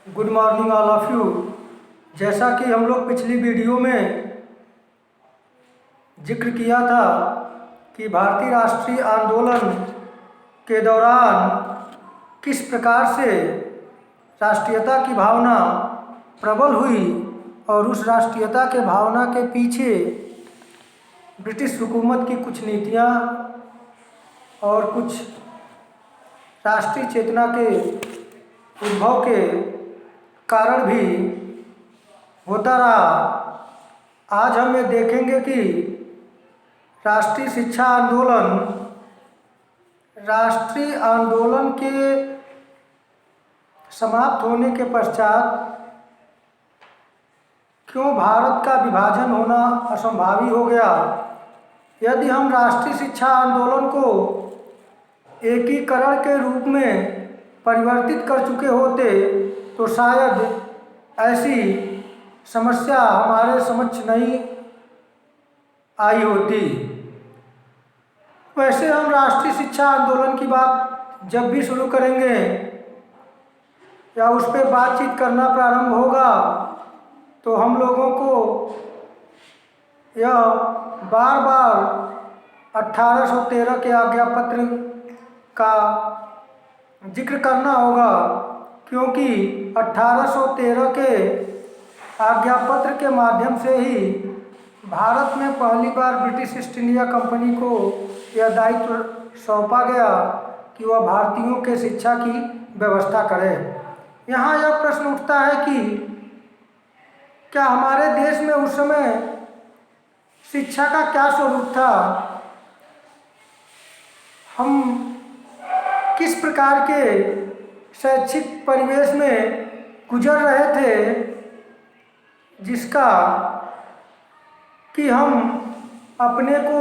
Good morning all of you. जैसा कि हम लोग पिछली वीडियो में जिक्र किया था कि भारतीय राष्ट्रीय आंदोलन के दौरान किस प्रकार से राष्ट्रीयता की भावना प्रबल हुई और उस राष्ट्रीयता के भावना के पीछे ब्रिटिश हुकूमत की कुछ नीतियां और कुछ राष्ट्रीय चेतना के उद्भव के कारण भी होता रहा। आज हम ये देखेंगे कि राष्ट्रीय शिक्षा आंदोलन के समाप्त होने के पश्चात क्यों भारत का विभाजन होना असंभावी हो गया। यदि हम राष्ट्रीय शिक्षा आंदोलन को एकीकरण के रूप में परिवर्तित कर चुके होते तो शायद ऐसी समस्या हमारे समक्ष नहीं आई होती। वैसे हम राष्ट्रीय शिक्षा आंदोलन की बात जब भी शुरू करेंगे या उस पर बातचीत करना प्रारंभ होगा तो हम लोगों को यह बार बार 1813 के आज्ञा पत्र का जिक्र करना होगा, क्योंकि 1813 के आज्ञा पत्र के माध्यम से ही भारत में पहली बार ब्रिटिश ईस्ट इंडिया कंपनी को यह दायित्व सौंपा गया कि वह भारतीयों के शिक्षा की व्यवस्था करे। यहाँ यह प्रश्न उठता है कि क्या हमारे देश में उस समय शिक्षा का क्या स्वरूप था, हम किस प्रकार के शैक्षिक परिवेश में गुजर रहे थे जिसका कि हम अपने को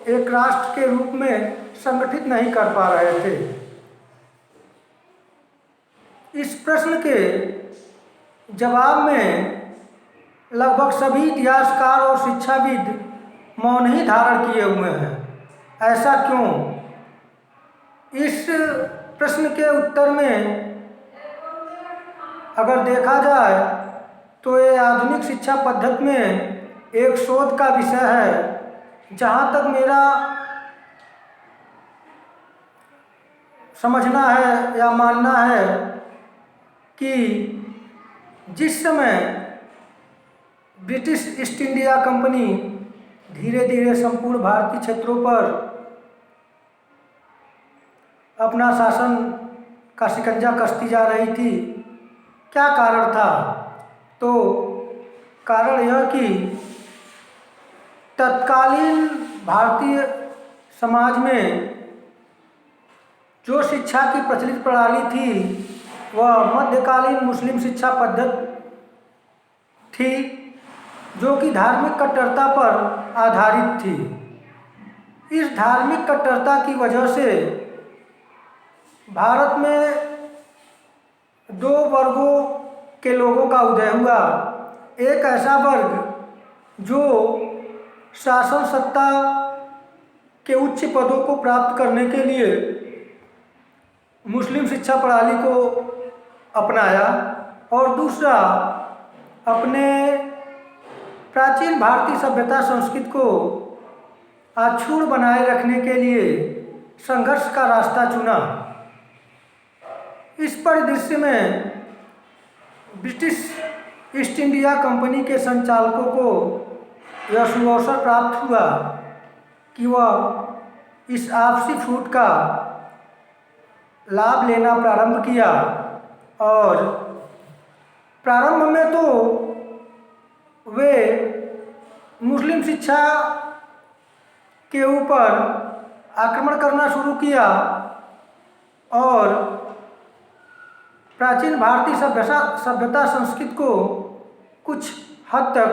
एक राष्ट्र के रूप में संगठित नहीं कर पा रहे थे। इस प्रश्न के जवाब में लगभग सभी इतिहासकार और शिक्षाविद मौन ही धारण किए हुए हैं। ऐसा क्यों? इस प्रश्न के उत्तर में अगर देखा जाए तो ये आधुनिक शिक्षा पद्धति में एक शोध का विषय है। जहाँ तक मेरा समझना है या मानना है कि जिस समय ब्रिटिश ईस्ट इंडिया कंपनी धीरे धीरे संपूर्ण भारतीय क्षेत्रों पर अपना शासन का शिकंजा कसती जा रही थी, क्या कारण था? तो कारण यह कि तत्कालीन भारतीय समाज में जो शिक्षा की प्रचलित प्रणाली थी वह मध्यकालीन मुस्लिम शिक्षा पद्धति थी, जो कि धार्मिक कट्टरता पर आधारित थी। इस धार्मिक कट्टरता की वजह से भारत में दो वर्गों के लोगों का उदय हुआ। एक ऐसा वर्ग जो शासन सत्ता के उच्च पदों को प्राप्त करने के लिए मुस्लिम शिक्षा प्रणाली को अपनाया, और दूसरा अपने प्राचीन भारतीय सभ्यता संस्कृति को अक्षुण्ण बनाए रखने के लिए संघर्ष का रास्ता चुना। इस परिदृश्य में ब्रिटिश ईस्ट इंडिया कंपनी के संचालकों को यह सुअवसर प्राप्त हुआ कि वह इस आपसी फूट का लाभ लेना प्रारंभ किया। और प्रारंभ में तो वे मुस्लिम शिक्षा के ऊपर आक्रमण करना शुरू किया और प्राचीन भारतीय सभ्यता संस्कृति को कुछ हद तक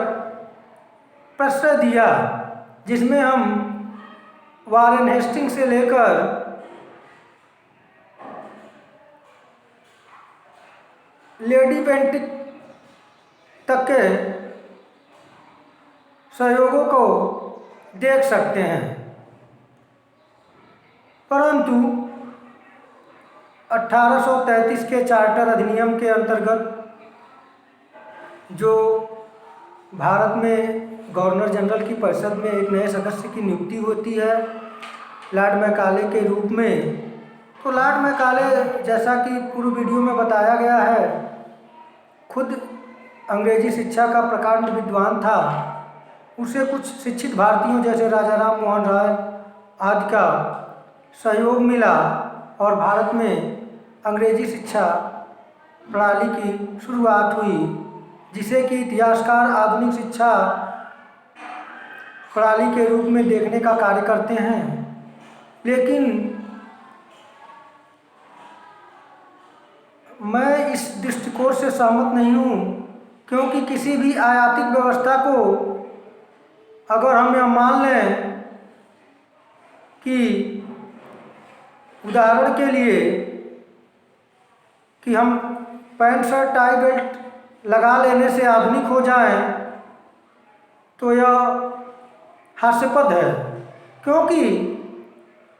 प्रश्रय दिया, जिसमें हम वारेन हेस्टिंग्स से लेकर लेडी बेंटिक तक के सहयोगों को देख सकते हैं। परंतु 1833 के चार्टर अधिनियम के अंतर्गत जो भारत में गवर्नर जनरल की परिषद में एक नए सदस्य की नियुक्ति होती है लॉर्ड मैकाले के रूप में। तो लॉर्ड मैकाले, जैसा कि पूर्व वीडियो में बताया गया है, खुद अंग्रेजी शिक्षा का प्रकांड विद्वान था। उसे कुछ शिक्षित भारतीयों जैसे राजा राम मोहन राय आदि का सहयोग मिला और भारत में अंग्रेजी शिक्षा प्रणाली की शुरुआत हुई, जिसे कि इतिहासकार आधुनिक शिक्षा प्रणाली के रूप में देखने का कार्य करते हैं। लेकिन मैं इस दृष्टिकोण से सहमत नहीं हूँ, क्योंकि किसी भी आयातिक व्यवस्था को अगर हम यह मान लें कि उदाहरण के लिए कि हम पैंट शर्ट टाई बेल्ट लगा लेने से आधुनिक हो जाएं, तो यह हास्यास्पद है। क्योंकि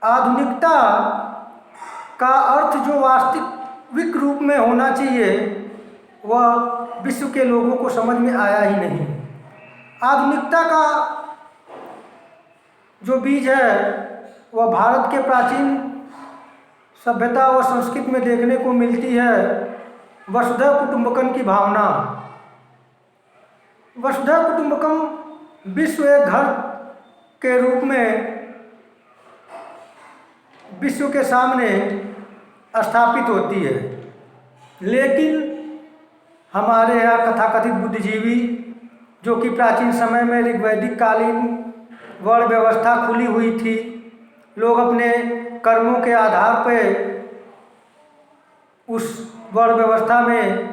आधुनिकता का अर्थ जो वास्तविक रूप में होना चाहिए वह विश्व के लोगों को समझ में आया ही नहीं। आधुनिकता का जो बीज है वह भारत के प्राचीन सभ्यता और संस्कृति में देखने को मिलती है। वसुधैव कुटुंबकम की भावना। वसुधैव कुटुंबकम विश्व एक घर के रूप में विश्व के सामने स्थापित होती है। लेकिन हमारे यहाँ कथाकथित बुद्धिजीवी, जो कि प्राचीन समय में ऋग्वैदिक कालीन वर्ण व्यवस्था खुली हुई थी, लोग अपने कर्मों के आधार पर उस वर्ण व्यवस्था में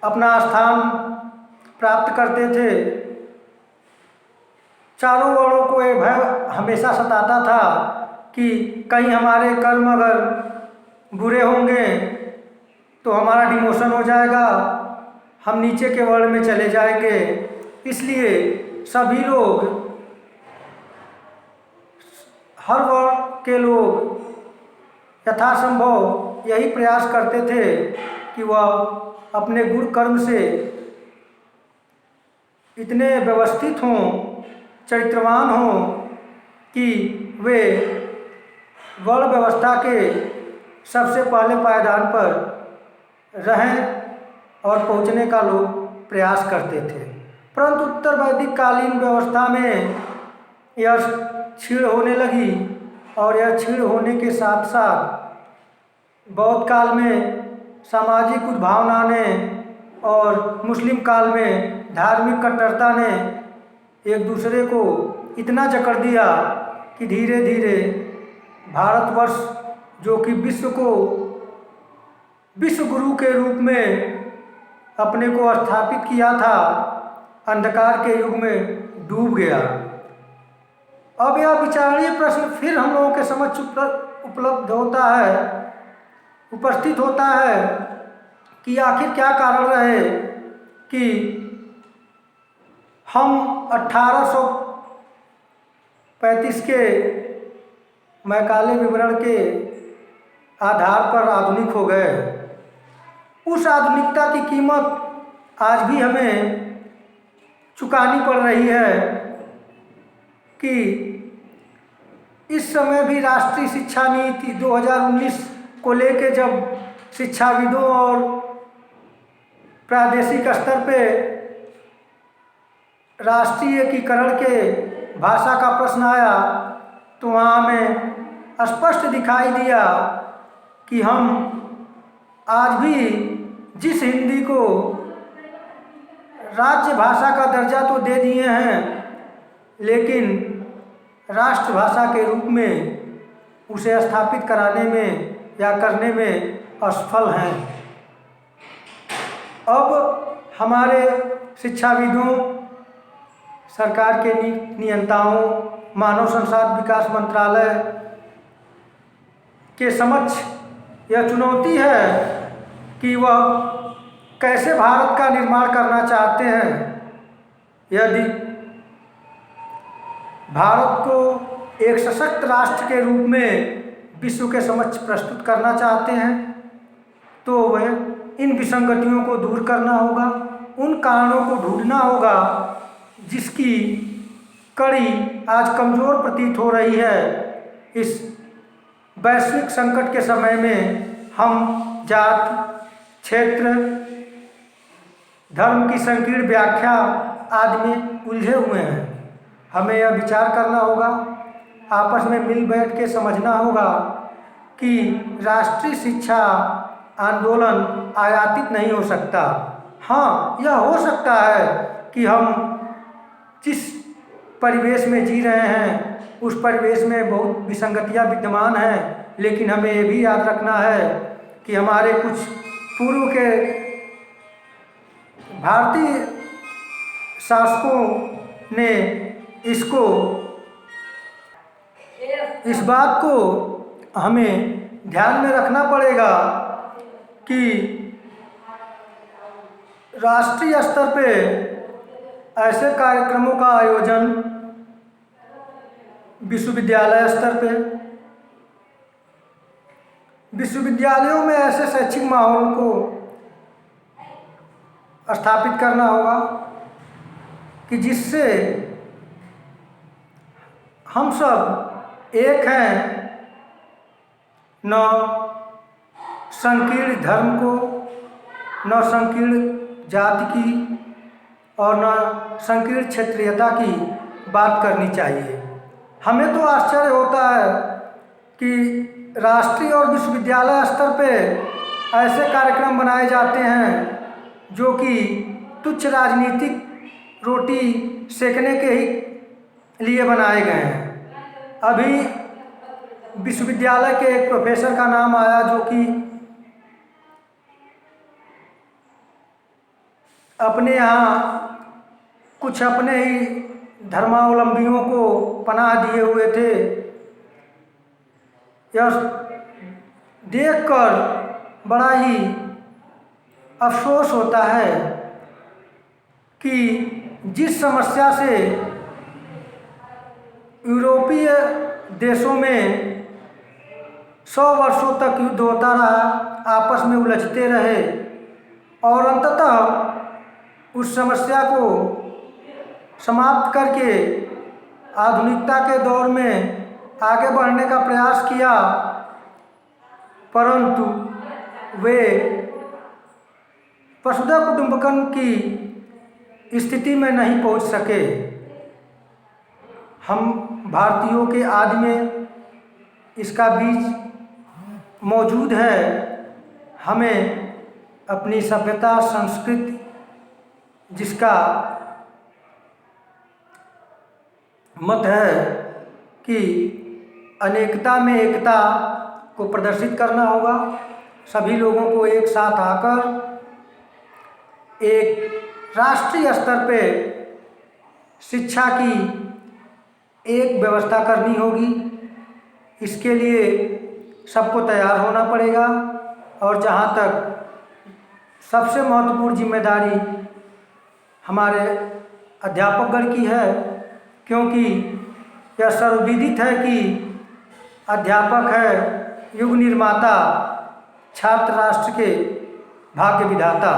अपना स्थान प्राप्त करते थे। चारों वर्णों को यह भय हमेशा सताता था कि कहीं हमारे कर्म अगर बुरे होंगे तो हमारा डिमोशन हो जाएगा, हम नीचे के वर्ण में चले जाएंगे। इसलिए सभी लोग, हर वर्ण के लोग यथासंभव यही प्रयास करते थे कि वह अपने गुण कर्म से इतने व्यवस्थित हों, चरित्रवान हों कि वे वर्ण व्यवस्था के सबसे पहले पायदान पर रहें और पहुंचने का लोग प्रयास करते थे। परंतु उत्तर वैदिक कालीन व्यवस्था में यह क्षीण होने लगी और यह क्षीण होने के साथ साथ बौद्ध काल में सामाजिक उद्भावना ने और मुस्लिम काल में धार्मिक कट्टरता ने एक दूसरे को इतना जकड़ दिया कि धीरे धीरे भारतवर्ष, जो कि विश्व को विश्व गुरु के रूप में अपने को स्थापित किया था, अंधकार के युग में डूब गया। अब यह विचारणीय प्रश्न फिर हम लोगों के समक्ष उपलब्ध होता है, उपस्थित होता है कि आखिर क्या कारण रहे कि हम 1835 के मैकाले विवरण के आधार पर आधुनिक हो गए। उस आधुनिकता की कीमत आज भी हमें चुकानी पड़ रही है कि इस समय भी राष्ट्रीय शिक्षा नीति 2019 को लेकर जब शिक्षाविदों और प्रादेशिक स्तर पे राष्ट्रीय एकीकरण के भाषा का प्रश्न आया, तो वहाँ हमें स्पष्ट दिखाई दिया कि हम आज भी जिस हिंदी को राज्य भाषा का दर्जा तो दे दिए हैं, लेकिन राष्ट्रभाषा के रूप में उसे स्थापित कराने में या करने में असफल हैं। अब हमारे शिक्षाविदों, सरकार के नियंताओं, मानव संसाधन विकास मंत्रालय के समक्ष यह चुनौती है कि वह कैसे भारत का निर्माण करना चाहते हैं। यदि भारत को एक सशक्त राष्ट्र के रूप में विश्व के समक्ष प्रस्तुत करना चाहते हैं, तो वह इन विसंगतियों को दूर करना होगा, उन कारणों को ढूंढना होगा जिसकी कड़ी आज कमज़ोर प्रतीत हो रही है। इस वैश्विक संकट के समय में हम जात, क्षेत्र, धर्म की संकीर्ण व्याख्या आदि में उलझे हुए हैं। हमें यह विचार करना होगा, आपस में मिल बैठ के समझना होगा कि राष्ट्रीय शिक्षा आंदोलन आयातित नहीं हो सकता। हाँ, यह हो सकता है कि हम जिस परिवेश में जी रहे हैं उस परिवेश में बहुत विसंगतियां विद्यमान हैं, लेकिन हमें ये भी याद रखना है कि हमारे कुछ पूर्व के भारतीय शासकों ने इस बात को हमें ध्यान में रखना पड़ेगा कि राष्ट्रीय स्तर पे ऐसे कार्यक्रमों का आयोजन विश्वविद्यालय स्तर पे, विश्वविद्यालयों में ऐसे शैक्षिक माहौल को स्थापित करना होगा कि जिससे हम सब एक हैं, न संकीर्ण धर्म को, न संकीर्ण जाति की और न संकीर्ण क्षेत्रीयता की बात करनी चाहिए। हमें तो आश्चर्य होता है कि राष्ट्रीय और विश्वविद्यालय स्तर पे ऐसे कार्यक्रम बनाए जाते हैं जो कि तुच्छ राजनीतिक रोटी सेकने के ही लिए बनाए गए हैं। अभी विश्वविद्यालय के एक प्रोफेसर का नाम आया जो कि अपने यहाँ कुछ अपने ही धर्मावलंबियों को पनाह दिए हुए थे। यह देखकर बड़ा ही अफसोस होता है कि जिस समस्या से यूरोपीय देशों में 100 वर्षों तक युद्ध होता रहा, आपस में उलझते रहे और अंततः उस समस्या को समाप्त करके आधुनिकता के दौर में आगे बढ़ने का प्रयास किया, परंतु वे वसुधा कुटुंबकम की स्थिति में नहीं पहुंच सके। हम भारतीयों के आदि में इसका बीज मौजूद है। हमें अपनी सभ्यता, संस्कृति, जिसका मत है कि अनेकता में एकता को प्रदर्शित करना होगा। सभी लोगों को एक साथ आकर एक राष्ट्रीय स्तर पे शिक्षा की एक व्यवस्था करनी होगी। इसके लिए सबको तैयार होना पड़ेगा और जहाँ तक सबसे महत्वपूर्ण जिम्मेदारी हमारे अध्यापकगण की है, क्योंकि यह सर्वविदित है कि अध्यापक है युग निर्माता, छात्र राष्ट्र के भाग्य विधाता।